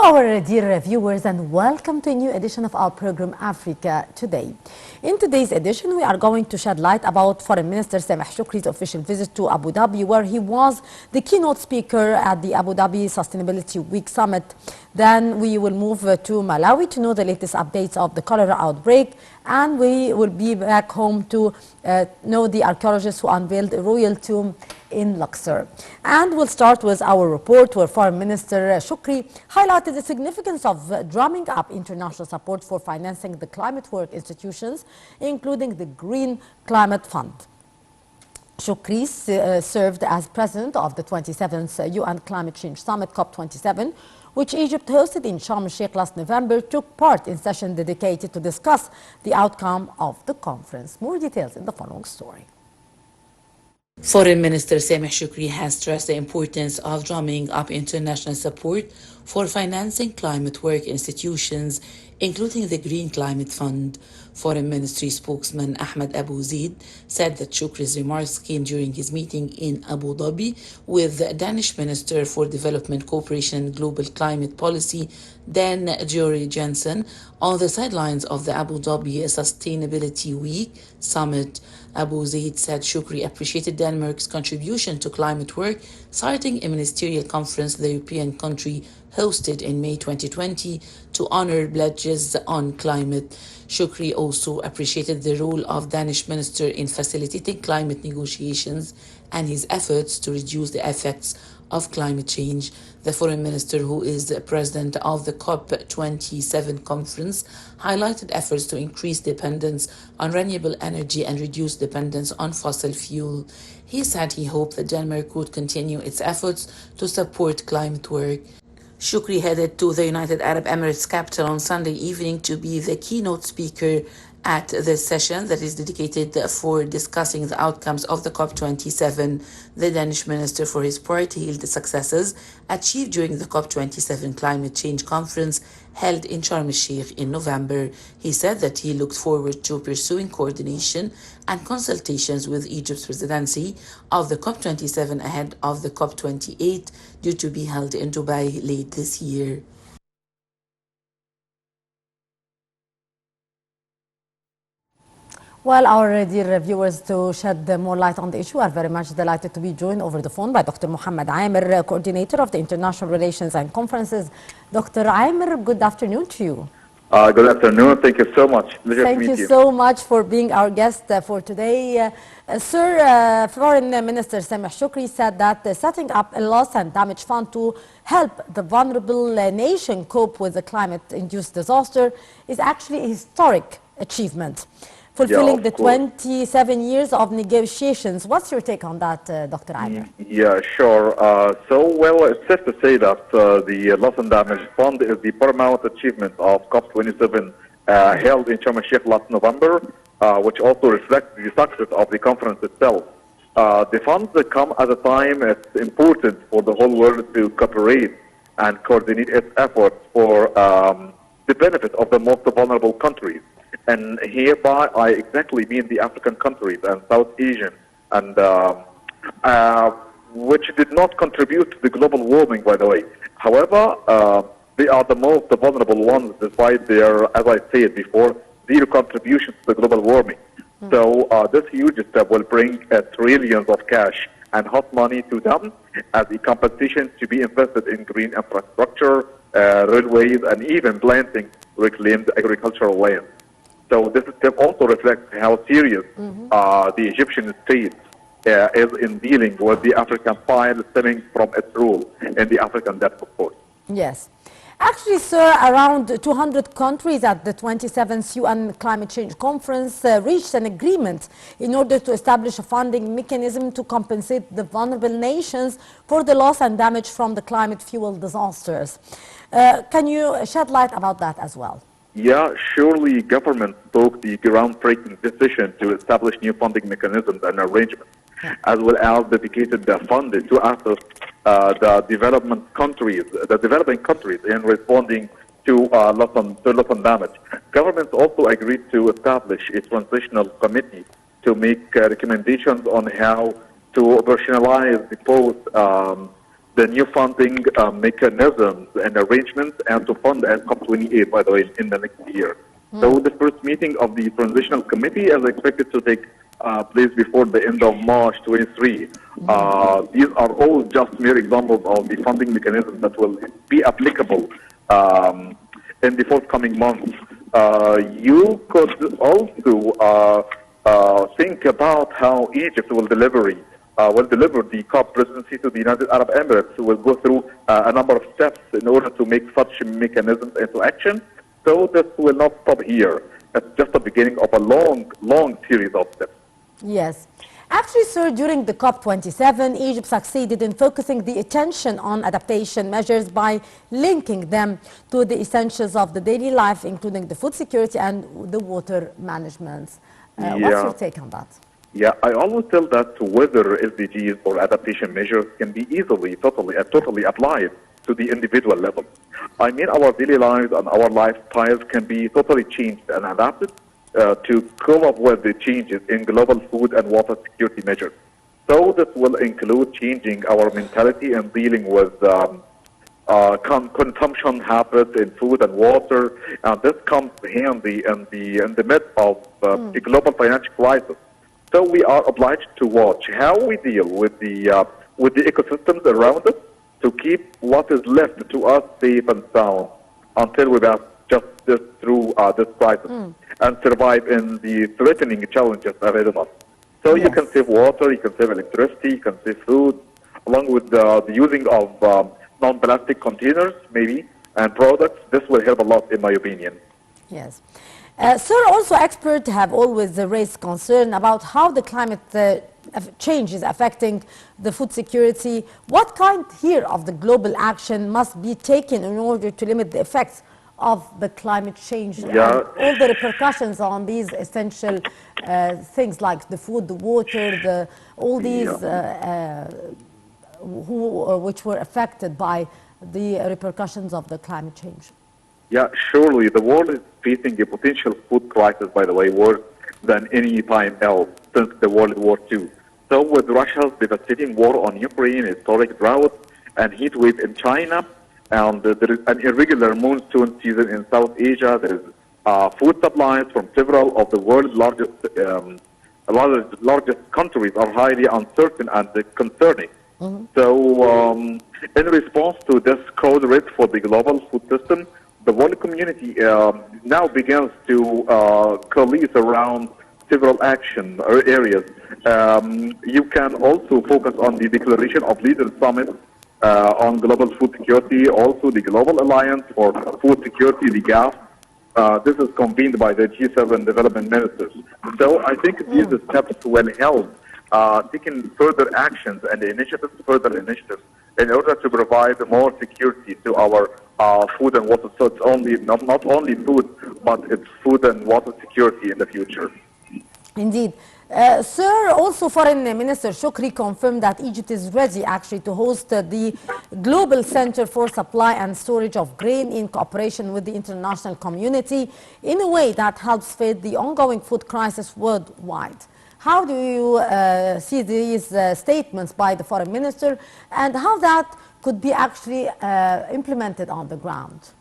our dear viewers, and welcome to a new edition of our program Africa Today. In today's edition, we are going to shed light about Foreign Minister Sameh Shoukry's official visit to Abu Dhabi, where he was the keynote speaker at the Abu Dhabi Sustainability Week Summit. Then we will move to Malawi to know the latest updates of the cholera outbreak, and we will be back home to know the archaeologists who unveiled a royal tomb in Luxor. And we'll start with our report where Foreign Minister Shoukry highlighted the significance of drumming up international support for financing the climate work institutions, including the Green Climate Fund. Shoukry served as president of the 27th UN Climate Change Summit, COP27, which Egypt hosted in Sharm el-Sheikh last November, took part in session dedicated to discuss the outcome of the conference. More details in the following story. Foreign Minister Sameh Shoukry has stressed the importance of drumming up international support for financing climate work institutions, including the Green Climate Fund. Foreign Ministry spokesman Ahmed Abu Zeid said that Shoukry's remarks came during his meeting in Abu Dhabi with the Danish Minister for Development Cooperation and Global Climate Policy, Dan Jory Jensen, on the sidelines of the Abu Dhabi Sustainability Week Summit. Abu Zeid said Shoukry appreciated Denmark's contribution to climate work, citing a ministerial conference the European country hosted in May 2020 to honor pledges on climate. Shoukry also appreciated the role of Danish minister in facilitating climate negotiations and his efforts to reduce the effects of climate change. The foreign minister, who is the president of the COP27 conference, highlighted efforts to increase dependence on renewable energy and reduce dependence on fossil fuel. He said he hoped that Denmark would continue its efforts to support climate work. Shoukry headed to the United Arab Emirates capital on Sunday evening to be the keynote speaker at the session that is dedicated for discussing the outcomes of the COP27. The Danish minister, for his part, hailed the successes achieved during the COP27 climate change conference held in Sharm el-Sheikh in November. He said that he looked forward to pursuing coordination and consultations with Egypt's presidency of the COP27 ahead of the COP28 due to be held in Dubai late this year. Well, our dear viewers, to shed more light on the issue, are very much delighted to be joined over the phone by Dr. Amer, coordinator of the International Relations and Conferences. Dr. Amer, good afternoon to you. Good afternoon. Thank you so much. Pleasure Thank to meet you so much for being our guest for today. Sir, Foreign Minister Sameh Shoukry said that setting up a loss and damage fund to help the vulnerable nation cope with the climate-induced disaster is actually a historic achievement, fulfilling the 27 years of negotiations. What's your take on that, Dr. Amer? Yeah, sure. It's safe to say that the Loss and Damage Fund is the paramount achievement of COP27 held in Sharm el-Sheikh last November, which also reflects the success of the conference itself. The funds come at a time it's important for the whole world to cooperate and coordinate its efforts for the benefit of the most vulnerable countries. And hereby, I exactly mean the African countries and South Asian, and which did not contribute to the global warming, by the way. However, they are the most vulnerable ones, despite their, as I said before, zero contribution to the global warming. So this huge step will bring trillions of cash and hot money to them as a compensation to be invested in green infrastructure, railways, and even planting reclaimed agricultural land. So this step also reflects how serious the Egyptian state is in dealing with the African pile stemming from its role in the African debt, of course. Yes. Actually, sir, around 200 countries at the 27th UN Climate Change Conference reached an agreement in order to establish a funding mechanism to compensate the vulnerable nations for the loss and damage from the climate-fueled disasters. Can you shed light about that as well? Yeah, surely governments took the groundbreaking decision to establish new funding mechanisms and arrangements, as well as dedicated the fund to assist the developing countries in responding to loss and damage. Governments also agreed to establish a transitional committee to make recommendations on how to operationalize the the new funding mechanisms and arrangements and to fund at COP28, by the way, in the next year. So the first meeting of the transitional committee is expected to take place before the end of March 23. These are all just mere examples of the funding mechanisms that will be applicable in the forthcoming months. You could also think about how Egypt will deliver the COP presidency to the United Arab Emirates, who will go through a number of steps in order to make such mechanisms into action. So this will not stop here. It's just the beginning of a long series of steps. Yes. Actually, sir, during the COP27, Egypt succeeded in focusing the attention on adaptation measures by linking them to the essentials of the daily life, including the food security and the water management. What's your take on that? Yeah, I always tell that whether SDGs or adaptation measures can be easily, totally applied to the individual level. I mean, our daily lives and our lifestyles can be totally changed and adapted to come up with the changes in global food and water security measures. So this will include changing our mentality and dealing with consumption habits in food and water. And this comes handy in the midst of the global financial crisis. So we are obliged to watch how we deal with the ecosystems around us to keep what is left to us safe and sound until we pass just this through this crisis and survive in the threatening challenges ahead of us. So you can save water, you can save electricity, you can save food, along with the using of non-plastic containers, maybe, and products. This will help a lot, in my opinion. Yes. Sir, also experts have always raised concern about how the climate change is affecting the food security. What kind here of the global action must be taken in order to limit the effects of the climate change and all the repercussions on these essential things like the food, the water, all these which were affected by the repercussions of the climate change? Yeah, surely the world is facing a potential food crisis, by the way, worse than any time else since the World War II. So with Russia's devastating war on Ukraine, historic drought and heat wave in China, and there is an irregular monsoon season in South Asia, there is food supplies from several of the world's largest countries are highly uncertain and concerning. So in response to this cold risk for the global food system, the world community now begins to coalesce around several action areas. You can also focus on the Declaration of Leaders Summit on global food security, also the Global Alliance for Food Security, the GAF. This is convened by the G7 development ministers. So I think these steps will help taking further actions and further initiatives in order to provide more security to our food and water. So it's not only food, but it's food and water security in the future. Indeed. Sir, also Foreign Minister Shukri confirmed that Egypt is ready actually to host the Global Center for Supply and Storage of Grain in cooperation with the international community in a way that helps fight the ongoing food crisis worldwide. How do you see these statements by the Foreign Minister and how that could be actually implemented on the ground?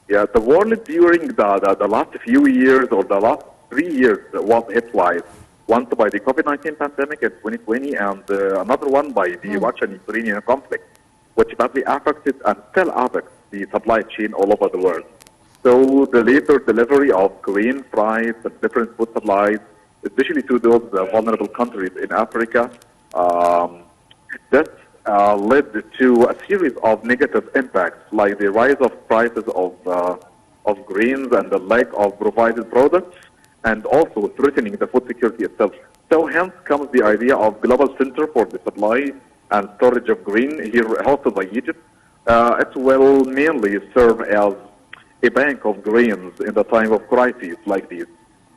Yeah, the world during the last few years or the last 3 years was hit twice. Once by the COVID-19 pandemic in 2020 and another one by the Russian-Ukrainian conflict, which badly affected and still affects the supply chain all over the world. So the later delivery of grain, rice, and different food supplies, especially to those vulnerable countries in Africa, that led to a series of negative impacts, like the rise of prices of grains and the lack of provided products, and also threatening the food security itself. So hence comes the idea of Global Center for the Supply and Storage of Grain, here hosted by Egypt. It will mainly serve as a bank of grains in the time of crises like these.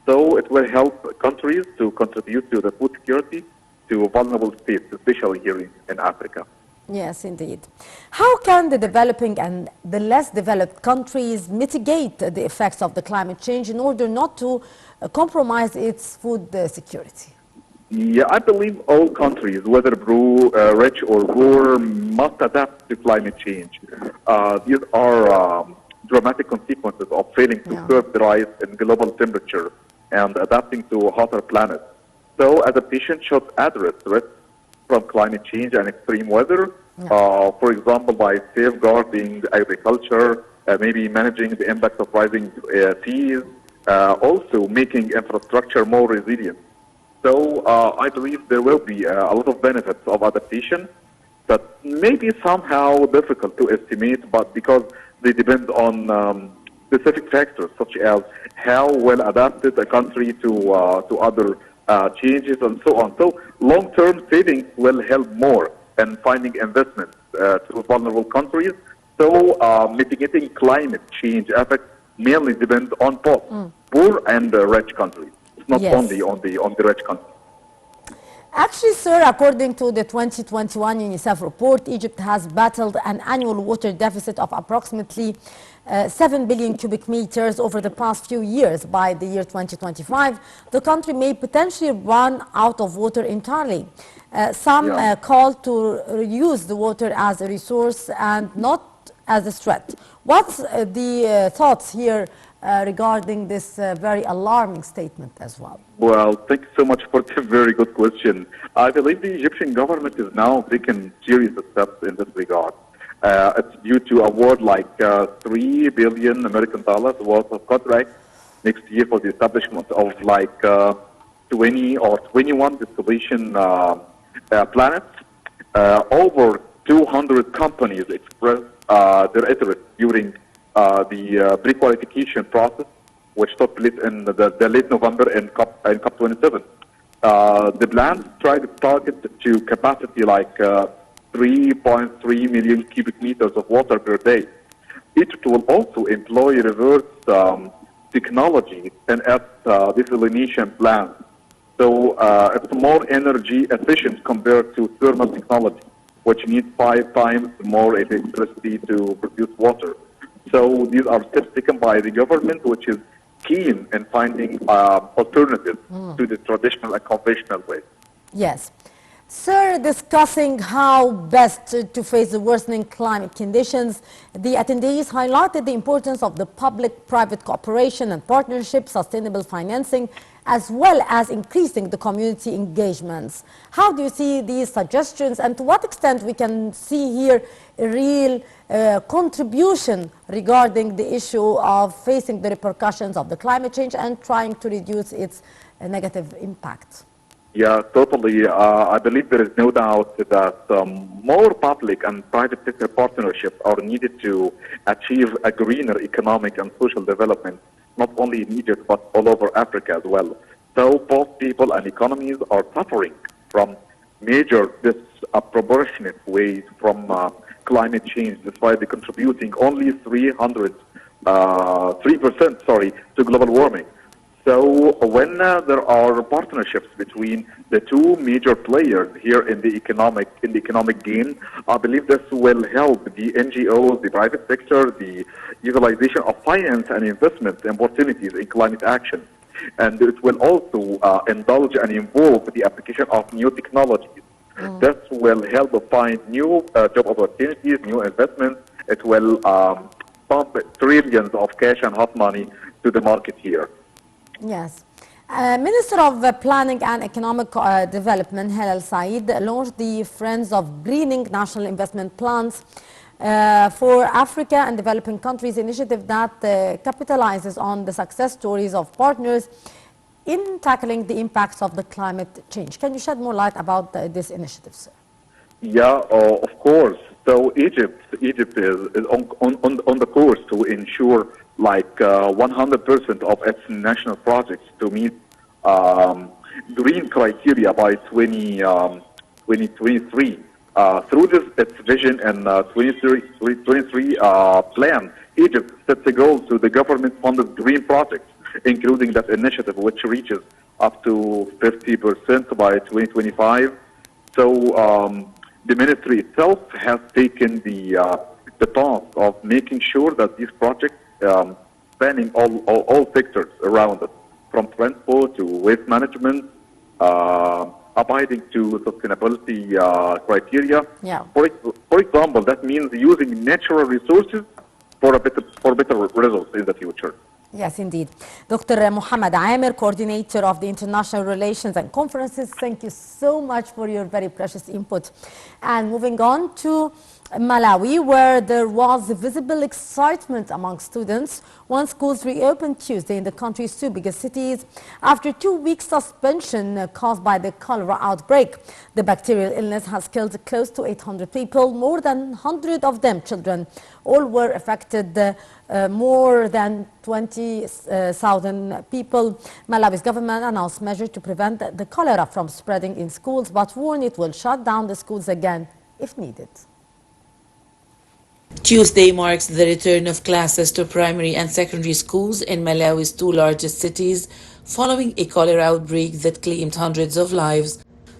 So it will help countries to contribute to the food security to vulnerable states, especially here in Africa. Yes, indeed. How can the developing and the less developed countries mitigate the effects of the climate change in order not to compromise its food security? Yeah, I believe all countries, whether rich or poor, must adapt to climate change. These are dramatic consequences of failing to Yeah. curb the rise in global temperature and adapting to a hotter planet. So adaptation should address risks from climate change and extreme weather, Yeah. for example, by safeguarding agriculture, maybe managing the impact of rising seas, also making infrastructure more resilient. So I believe there will be a lot of benefits of adaptation that may be somehow difficult to estimate, but because they depend on specific factors such as how well adapted a country to other changes and so on. So long-term savings will help more in finding investments to vulnerable countries. So mitigating climate change effects mainly depends on both poor and rich countries. It's not only Yes. on the rich countries. Actually, sir, according to the 2021 UNICEF report, Egypt has battled an annual water deficit of approximately 7 billion cubic meters over the past few years. By the year 2025, the country may potentially run out of water entirely. Some Yeah. call to use the water as a resource and not as a threat. What's the thoughts here regarding this very alarming statement as well? Well, thank you so much for the very good question. I believe the Egyptian government is now taking serious steps in this regard. It's due to award like 3 billion American dollars worth of contracts next year for the establishment of like 20 or 21 distillation planets. Over 200 companies expressed their interest during the pre-qualification process, which took place in the late November in COP 27. The plans try to target to capacity like 3.3 million cubic meters of water per day. Egypt will also employ reverse technology in its desalination plants. So it's more energy efficient compared to thermal technology, which needs 5 times more electricity to produce water. So these are steps taken by the government, which is keen in finding alternatives to the traditional and conventional way. Yes. Sir, discussing how best to face the worsening climate conditions, the attendees highlighted the importance of the public-private cooperation and partnership, sustainable financing, as well as increasing the community engagements. How do you see these suggestions, and to what extent we can see here a real contribution regarding the issue of facing the repercussions of the climate change and trying to reduce its negative impact? Yeah, totally. I believe there is no doubt that more public and private sector partnerships are needed to achieve a greener economic and social development, not only in Egypt, but all over Africa as well. So both people and economies are suffering from major disproportionate ways from climate change, despite the contributing only 3%, to global warming. So when there are partnerships between the two major players here in the economic game, I believe this will help the NGOs, the private sector, the utilization of finance and investment opportunities in climate action. And it will also indulge and involve the application of new technologies. This will help find new job opportunities, new investments. It will pump trillions of cash and hot money to the market here. Yes. Minister of Planning and Economic Development, Helal Said, launched the Friends of Greening National Investment Plans for Africa and developing countries initiative that capitalizes on the success stories of partners in tackling the impacts of the climate change. Can you shed more light about this initiative, sir? Yeah, of course. So Egypt is on the course to ensure like 100% of its national projects to meet green criteria by 2023. Through this its vision and 2023 plan, Egypt sets a goal to the government-funded green projects, including that initiative, which reaches up to 50% by 2025. So the ministry itself has taken the task of making sure that these projects spanning all sectors around it, from transport to waste management, abiding to sustainability criteria. Yeah. For example, that means using natural resources for better results in the future. Yes, indeed. Dr. Muhammad Amer, coordinator of the International Relations and Conferences, thank you so much for your very precious input. And moving on to Malawi, where there was visible excitement among students when schools reopened Tuesday in the country's two biggest cities after 2 weeks suspension caused by the cholera outbreak. The bacterial illness has killed close to 800 people, more than 100 of them children. All were affected. More than 20,000 people. Malawi's government announced measures to prevent the cholera from spreading in schools, but warned it will shut down the schools again if needed. Tuesday marks the return of classes to primary and secondary schools in Malawi's two largest cities, following a cholera outbreak that claimed hundreds of lives.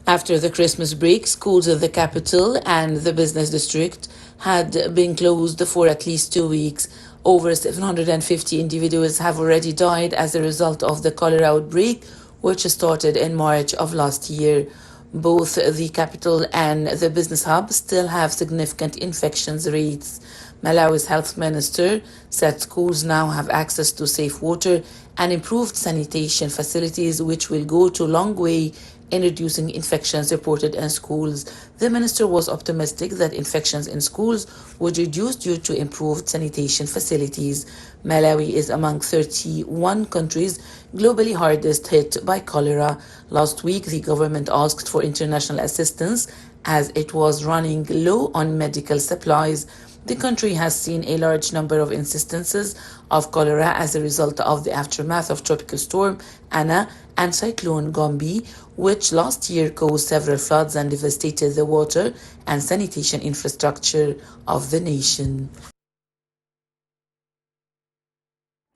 After the Christmas break, schools in the capital and the business district had been closed for at least 2 weeks. Over 750 individuals have already died as a result of the cholera outbreak, which started in March of last year. Both the capital and the business hub still have significant infections rates. Malawi's health minister said schools now have access to safe water and improved sanitation facilities, which will go to a long way in reducing infections reported in schools. The minister was optimistic that infections in schools would reduce due to improved sanitation facilities. Malawi is among 31 countries globally hardest hit by cholera. Last week, the government asked for international assistance as it was running low on medical supplies. The country has seen a large number of instances of cholera as a result of the aftermath of Tropical Storm Anna and Cyclone Gombi, which last year caused several floods and devastated the water and sanitation infrastructure of the nation.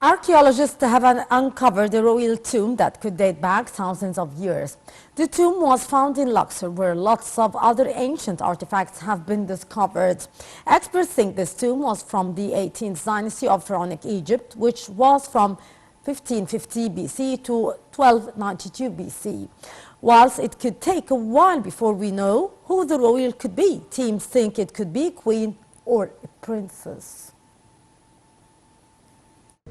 Archaeologists have uncovered a royal tomb that could date back thousands of years. The tomb was found in Luxor, where lots of other ancient artifacts have been discovered. Experts think this tomb was from the 18th dynasty of Pharaonic Egypt, which was from 1550 BC to 1292 BC. Whilst it could take a while before we know who the royal could be, teams think it could be a queen or a princess.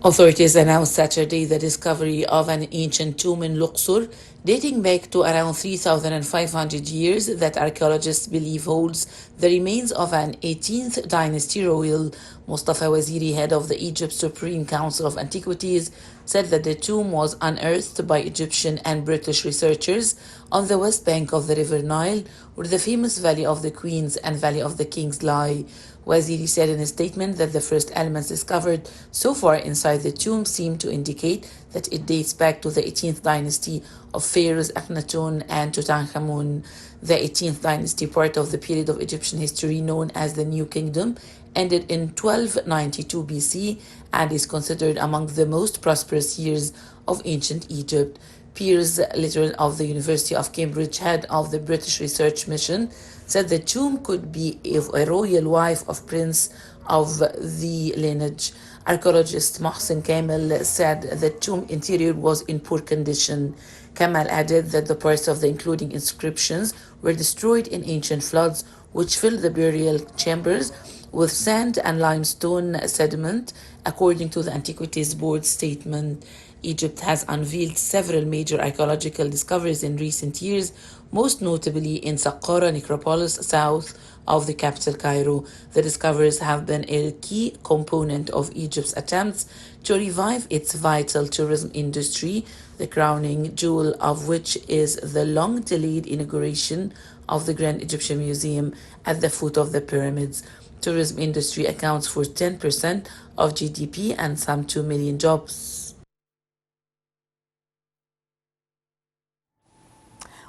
Authorities announced Saturday the discovery of an ancient tomb in Luxor dating back to around 3,500 years that archaeologists believe holds the remains of an 18th dynasty royal. Mustafa Waziri, head of the Egypt Supreme Council of Antiquities, said that the tomb was unearthed by Egyptian and British researchers on the west bank of the River Nile, where the famous Valley of the Queens and Valley of the Kings lie. Waziri said in a statement that the first elements discovered so far inside the tomb seem to indicate that it dates back to the 18th dynasty of pharaohs Akhenaten and Tutankhamun. The 18th dynasty, part of the period of Egyptian history known as the New Kingdom, ended in 1292 BC and is considered among the most prosperous years of ancient Egypt. Piers Little of the University of Cambridge, head of the British research mission, said the tomb could be a royal wife of prince of the lineage. Archaeologist Mohsen Kamel said the tomb interior was in poor condition. Kamal added that the parts of the including inscriptions were destroyed in ancient floods, which filled the burial chambers with sand and limestone sediment, according to the Antiquities Board statement. Egypt has unveiled several major archaeological discoveries in recent years, most notably in Saqqara necropolis south of the capital Cairo. The discoveries have been a key component of Egypt's attempts to revive its vital tourism industry, the crowning jewel of which is the long-delayed inauguration of the Grand Egyptian Museum at the foot of the pyramids. Tourism industry accounts for 10% of GDP and some 2 million jobs.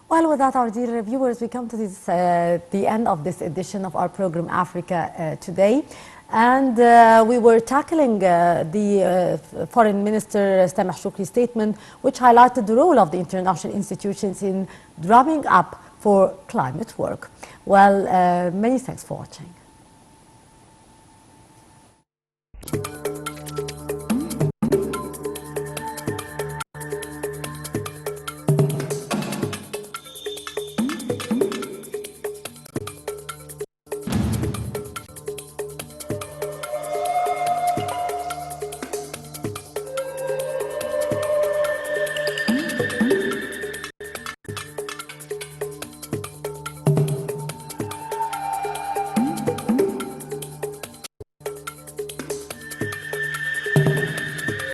Well, with that, our dear viewers, we come to the end of this edition of our program Africa Today. And we were tackling the Foreign Minister Sameh Shoukry's statement, which highlighted the role of the international institutions in drumming up for climate work. Well, many thanks for watching.